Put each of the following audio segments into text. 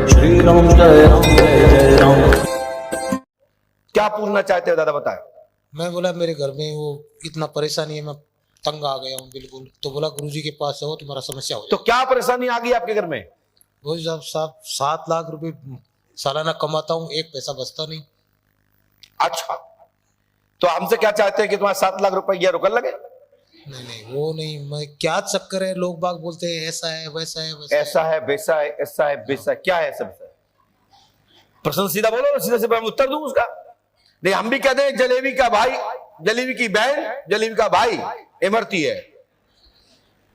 श्री राम जय राम जय जय राम। क्या पूछना चाहते हो दादा, बताए। मैं बोला मेरे घर में वो इतना परेशानी है, मैं तंग आ गया हूँ बिल्कुल। तो बोला गुरुजी के पास जाओ, तुम्हारा समस्या हो तो क्या परेशानी आ गई आपके घर में? वो जब साहब 7 लाख रुपए सालाना कमाता हूँ, एक पैसा बचता नहीं। अच्छा, तो हमसे क्या चाहते हैं कि तुम्हारा 7 लाख रुपया रुकन लगे? नहीं वो नहीं, मैं क्या चक्कर है, लोग बाग बोलते हैं ऐसा है वैसा है वैसा ऐसा है वैसा है, ऐसा है वैसा है, क्या है सब? प्रश्न सीधा बोलो, सीधा से मैं उत्तर दूं उसका। नहीं, हम भी कहते हैं जलेबी का भाई, जलेबी की बहन, जलेबी का भाई इमरती है।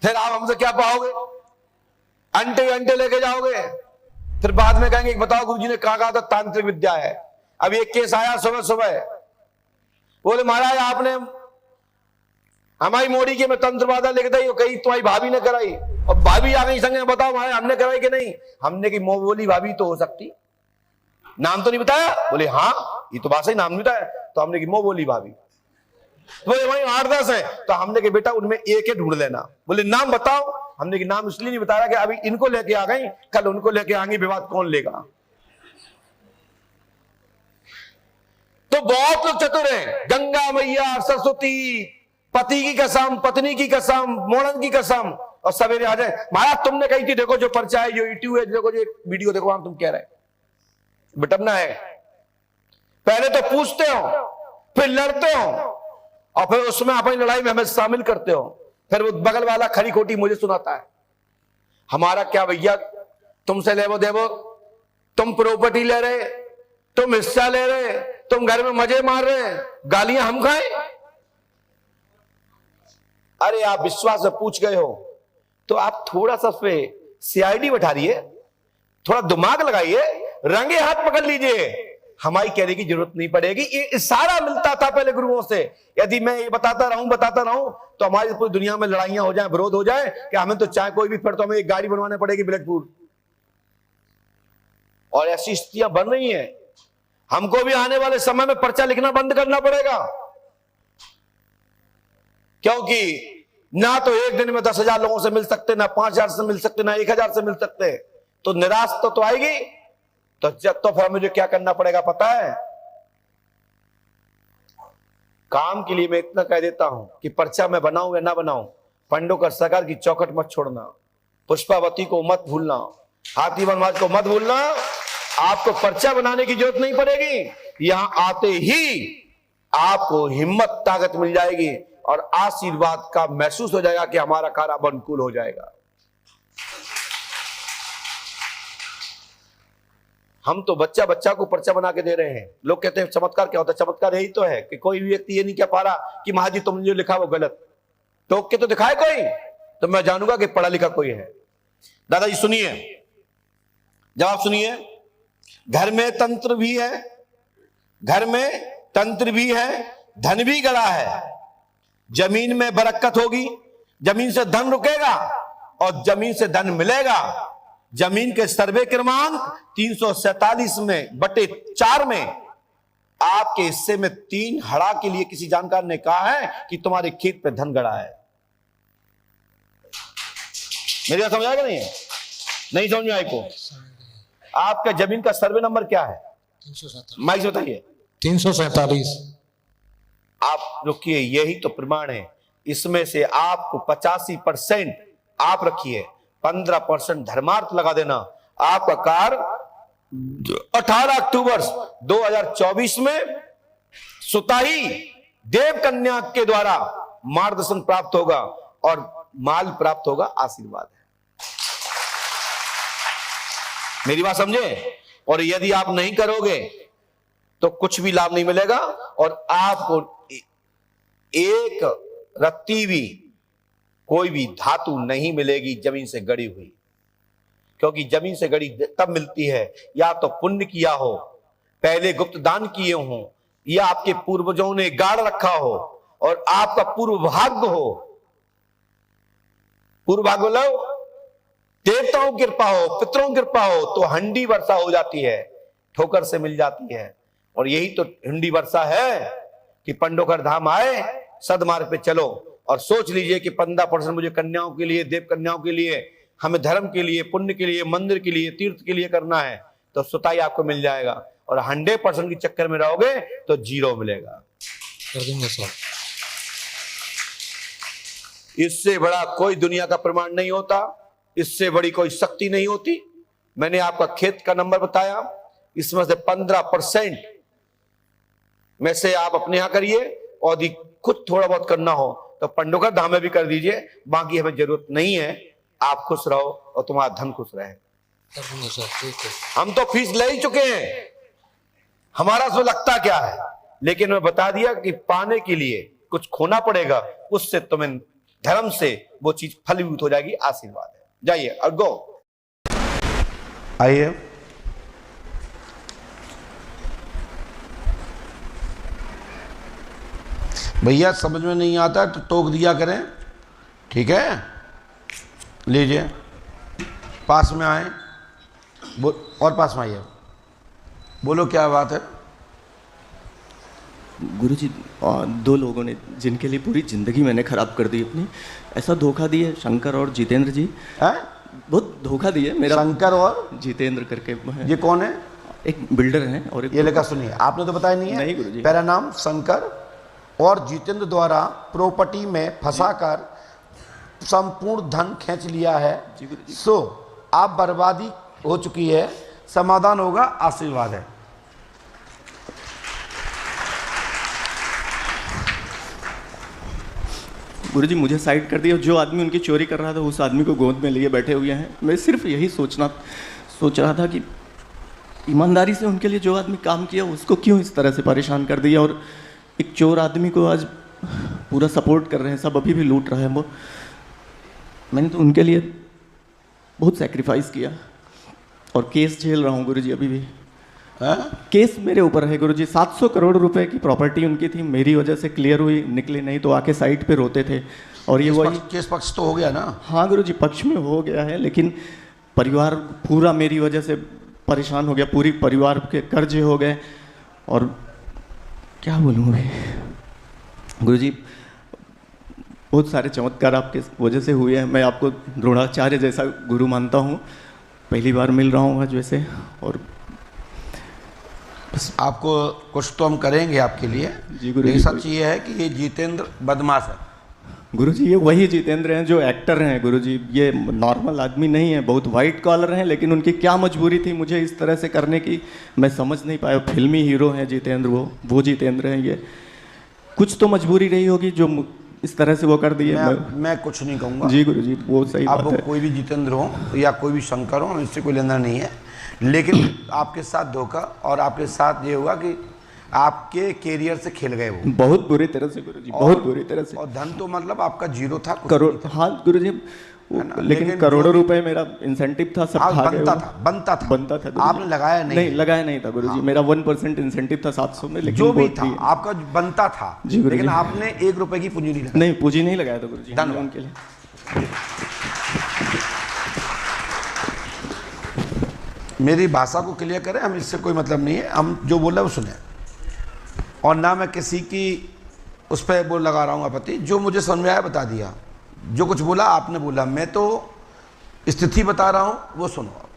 फिर आप हमसे क्या पाओगे? अंटे अंटे लेके जाओगे, फिर बाद में कहेंगे बताओ गुरुजी ने कहा था तांत्रिक विद्या है। अब एक केस आया सुबह सुबह, बोले महाराज आपने हमारी मोड़ी के में तंत्रवादा लिख दी, कही तुम्हारी भाभी ने कराई, और भाभी आ गई संगे, बताओ महाराज हमने कराई कि नहीं? हमने की मोह बोली भाभी तो हो सकती, नाम तो नहीं बताया। बोले हाँ, ये तो बात सही, नाम नहीं बताया। तो हमने की मोह बोली भाभी। बोले वही 8-10 है, तो हमने के बेटा उनमें एक ढूंढ लेना। बोले नाम बताओ। हमने की नाम इसलिए नहीं बताया कि अभी इनको लेके आ गई, कल उनको लेके आएंगे, विवाद कौन लेगा? तो बहुत लोग चतुर हैं, गंगा मैया, सरस्वती, पति की कसम, पत्नी की कसम, मोड़न की कसम, और सवेरे आ जाए महाराज तुमने कही थी, देखो जो पर्चा है, जो यूट्यूब है, देखो जो वीडियो देखो, हम तुम कह रहे बटमना है। पहले तो पूछते हो, फिर लड़ते हो, और फिर उसमें अपनी लड़ाई में हमें शामिल करते हो। फिर वो बगल वाला खरी खोटी मुझे सुनाता है। हमारा क्या भैया, तुमसे लेवो देवो, तुम प्रॉपर्टी ले रहे, तुम हिस्सा ले रहे, तुम घर में मजे मार रहे, गालियां हम खाएं? अरे आप विश्वास से पूछ गए हो तो आप थोड़ा सा पे सीआईडी बैठा रही है, थोड़ा दिमाग लगाइए, रंगे हाथ पकड़ लीजिए। हमारी कहने की जरूरत नहीं पड़ेगी। ये इशारा मिलता था पहले गुरुओं से। यदि मैं ये बताता रहूं तो हमारी पूरी दुनिया में लड़ाइयां हो जाए, विरोध हो जाए, कि हमें तो चाहे कोई भी, फिर तो हमें एक गाड़ी बनवाने पड़ेगी ब्लैकपुर। और ऐसी स्थितियां बन रही हैं, हमको भी आने वाले समय में पर्चा लिखना बंद करना पड़ेगा। क्योंकि ना तो एक दिन में 10,000 लोगों से मिल सकते, ना 5,000 से मिल सकते, ना 1,000 से मिल सकते, तो निराश तो आएगी। तो जब तो फिर मुझे क्या करना पड़ेगा पता है? काम के लिए मैं इतना कह देता हूं कि पर्चा मैं बनाऊं या ना बनाऊं, पंडो का सरकार की चौखट मत छोड़ना, पुष्पावती को मत भूलना, हाथी वनवाज को मत भूलना। आपको पर्चा बनाने की जरूरत नहीं पड़ेगी। यहां आते ही आपको हिम्मत ताकत मिल जाएगी और आशीर्वाद का महसूस हो जाएगा कि हमारा कार्य अब अनुकूल हो जाएगा। हम तो बच्चा बच्चा को पर्चा बना के दे रहे हैं। लोग कहते हैं चमत्कार क्या होता है? चमत्कार यही तो है कि कोई भी व्यक्ति ये नहीं कह पा रहा कि महाजी तुमने जो लिखा वो गलत, टोक के तो दिखाए कोई, तो मैं जानूंगा कि पढ़ा लिखा कोई है। दादाजी सुनिए, जवाब सुनिए। घर में तंत्र भी है, घर में तंत्र भी है, धन भी गड़ा है। जमीन में बरकत होगी, जमीन से धन रुकेगा और जमीन से धन मिलेगा। जमीन के सर्वे क्रमांक 347 में बटे 4 में आपके हिस्से में 3 हड़ा के लिए किसी जानकार ने कहा है कि तुम्हारे खेत पे धन गड़ा है। मेरी बात समझ आएगा? नहीं समझ में आई को? आपका जमीन का सर्वे नंबर क्या है? 347। माइक से बताइए। 347। आप रुकिए, यही तो प्रमाण है। इसमें से आपको 85% आप रखिए, 15% धर्मार्थ लगा देना। आपका कार्य 18 अक्टूबर 2024 में सुताही देव कन्या के द्वारा मार्गदर्शन प्राप्त होगा और माल प्राप्त होगा। आशीर्वाद है। मेरी बात समझे? और यदि आप नहीं करोगे तो कुछ भी लाभ नहीं मिलेगा और आपको एक रत्ती भी, कोई भी धातु नहीं मिलेगी जमीन से गड़ी हुई। क्योंकि जमीन से गड़ी तब मिलती है या तो पुण्य किया हो, पहले गुप्त दान किए हो, या आपके पूर्वजों ने गाड़ रखा हो और आपका पूर्व भाग्य हो। पूर्व भाग्य मतलब देवताओं की कृपा हो, पितरों की कृपा हो, तो हंडी वर्षा हो जाती है, ठोकर से मिल जाती है। और यही तो हंडी वर्षा है कि पंडोकर धाम आए, सदमार्ग पे चलो और सोच लीजिए कि 15% मुझे कन्याओं के लिए, देव कन्याओं के लिए हमें धर्म के लिए, पुण्य के लिए, मंदिर के लिए, तीर्थ के लिए करना है तो स्वतः ही आपको मिल जाएगा। और 100% के चक्कर में रहोगे तो 0 मिलेगा। कर दूंगा सर। इससे बड़ा कोई दुनिया का प्रमाण नहीं होता, इससे बड़ी कोई शक्ति नहीं होती। मैंने आपका खेत का नंबर बताया, इसमें से 15% में से आप अपने यहां करिए, और यदि खुद थोड़ा बहुत करना हो तो पंडोकर धाम में भी कर दीजिए। बाकी हमें जरूरत नहीं है। आप खुश रहो और तुम्हारा धन खुश रहे। कर दूंगा सर, ठीक है। हम तो फीस ले ही चुके हैं, हमारा सो लगता क्या है, लेकिन मैं बता दिया कि पाने के लिए कुछ खोना पड़ेगा, उससे तुम्हें धर्म से वो चीज फलीभूत हो जाएगी। आशीर्वाद है। जाइए और गो। आइए। भैया समझ में नहीं आता तो टोक दिया करें, ठीक है? लीजिए, पास में आए, और पास में आइए, बोलो क्या बात है। गुरुजी, 2 लोगों ने जिनके लिए पूरी ज़िंदगी मैंने ख़राब कर दी अपनी, ऐसा धोखा दिए, शंकर और जितेंद्र जी। है? बहुत धोखा दिए मेरा। शंकर और जितेंद्र करके ये कौन है? एक बिल्डर हैं और एक ये लेकर सुनिए, आपने तो बताया नहीं है। नहीं गुरुजी। मेरा नाम शंकर और जितेंद्र द्वारा प्रॉपर्टी में फंसाकर संपूर्ण धन खींच लिया है। जी गुरुजी। सो आप बर्बादी हो चुकी है, समाधान होगा। आशीर्वाद है। गुरुजी मुझे साइड कर दिया। जो आदमी उनकी चोरी कर रहा था उस आदमी को गोद में लिए बैठे हुए हैं। मैं सिर्फ यही सोच रहा था कि ईमानदारी से उनके लिए जो आदमी काम किया उसको क्यों इस तरह से परेशान कर दिया, और एक चोर आदमी को आज पूरा सपोर्ट कर रहे हैं सब, अभी भी लूट रहे हैं वो। मैंने तो उनके लिए बहुत सेक्रीफाइस किया और केस झेल रहा हूँ गुरुजी अभी भी। केस मेरे ऊपर है गुरुजी। 700 करोड़ रुपए की प्रॉपर्टी उनकी थी, मेरी वजह से क्लियर हुई, निकली नहीं तो आके साइट पे रोते थे। और ये वही केस पक्ष तो हो गया ना? हाँ गुरुजी, पक्ष में हो गया है, लेकिन परिवार पूरा मेरी वजह से परेशान हो गया, पूरी परिवार के कर्जे हो गए। और क्या बोलूँ अभी गुरुजी, बहुत सारे चमत्कार आपके वजह से हुए हैं। मैं आपको द्रोणाचार्य जैसा गुरु मानता हूँ। पहली बार मिल रहा हूँ आज वैसे, और बस आपको कुछ तो हम करेंगे आपके लिए। जी गुरुजी। सच ये है कि ये जितेंद्र बदमाश है। गुरुजी ये वही जितेंद्र हैं जो एक्टर हैं गुरुजी, ये नॉर्मल आदमी नहीं है, बहुत वाइट कॉलर हैं। लेकिन उनकी क्या मजबूरी थी मुझे इस तरह से करने की, मैं समझ नहीं पाया। फिल्मी हीरो हैं जितेंद्र, वो जितेंद्र हैं। ये कुछ तो मजबूरी रही होगी जो इस तरह से वो कर दिए। मैं कुछ नहीं कहूँगा। जी गुरुजी, वो सही बात है। आप कोई भी जितेंद्र हो या कोई भी शंकर हो, इससे कोई लेना नहीं है। लेकिन आपके साथ धोखा, और आपके साथ ये हुआ कि आपके कैरियर से खेल गए वो बहुत बुरी तरह से गुरुजी, बहुत बुरी तरह से। और धन तो मतलब आपका 0 था, करोड़। हाँ गुरुजी, लेकिन करोड़ों रुपए मेरा इंसेंटिव था, सब खा गए। बनता था आपने लगाया नहीं? लगाया नहीं था गुरुजी। मेरा 1% इंसेंटिव था 700 में, लेकिन जो भी था आपका बनता था। लेकिन आपने 1 रुपए की पूंजी नहीं लगाई। नहीं, पूंजी नहीं लगाया था गुरुजी उनके लिए। मेरी भाषा को क्लियर करें, हम इससे कोई मतलब नहीं है, हम जो बोला वो सुने, और ना मैं किसी की उस पर वो लगा रहा हूँ आपत्ति। जो मुझे समझ में आया बता दिया, जो कुछ बोला आपने बोला, मैं तो स्थिति बता रहा हूँ, वो सुनो।